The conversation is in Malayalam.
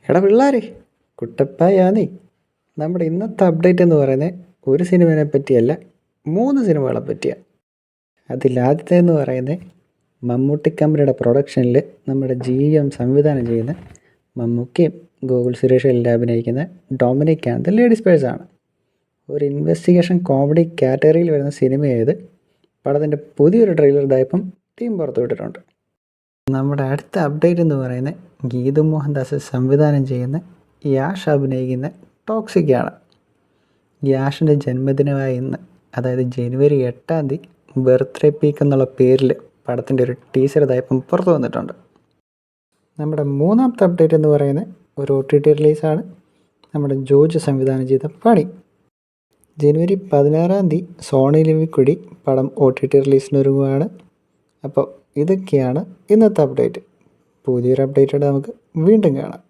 എടാ പിള്ളേരെ, കുട്ടപ്പായാന്നേ. നമ്മുടെ ഇന്നത്തെ അപ്ഡേറ്റ് എന്ന് പറയുന്നത് ഒരു സിനിമയെ പറ്റിയല്ല, 3 സിനിമകളെ പറ്റിയാണ്. അതിലാദ്യത്തെ എന്ന് പറയുന്നത് മമ്മൂട്ടി കമ്പനിയുടെ പ്രൊഡക്ഷനിൽ നമ്മുടെ GM സംവിധാനം ചെയ്യുന്ന മമ്മൂക്കയും ഗോകുൽ സുരേഷും എല്ലാം അഭിനയിക്കുന്ന ഡൊമിനിക് ആൻഡ് ദ ലേഡീസ് പേഴ്സാണ്. ഒരു ഇൻവെസ്റ്റിഗേഷൻ കോമഡി കാറ്റഗറിയിൽ വരുന്ന സിനിമയായത്. പടത്തിൻ്റെ പുതിയൊരു ട്രെയിലർ ഇതായപ്പം ടീം പുറത്തു വിട്ടിട്ടുണ്ട്. നമ്മുടെ അടുത്ത അപ്ഡേറ്റ് എന്ന് പറയുന്നത് ഗീതു മോഹൻദാസ് സംവിധാനം ചെയ്യുന്ന യാഷ് അഭിനയിക്കുന്ന ടോക്സിക്കാണ്. യാഷിൻ്റെ ജന്മദിനമായ ഇന്ന്, അതായത് ജനുവരി 8 ബർത്ത്ഡേ പീക്ക് എന്നുള്ള പേരിൽ പടത്തിൻ്റെ ഒരു ടീസർ ഇതായപ്പം പുറത്തു വന്നിട്ടുണ്ട്. നമ്മുടെ മൂന്നാമത്തെ അപ്ഡേറ്റ് എന്ന് പറയുന്നത് ഒരു OTT റിലീസാണ്. നമ്മുടെ ജോർജ് സംവിധാനം ചെയ്ത പണി. ജനുവരി 16 സോണി ലിവിൽ കൂടി പടം OTT റിലീസിനൊരുങ്ങുകയാണ്. അപ്പോൾ ഇതൊക്കെയാണ് ഇന്നത്തെ അപ്ഡേറ്റ്. പുതിയൊരു അപ്ഡേറ്റോടെ നമുക്ക് വീണ്ടും കാണാം.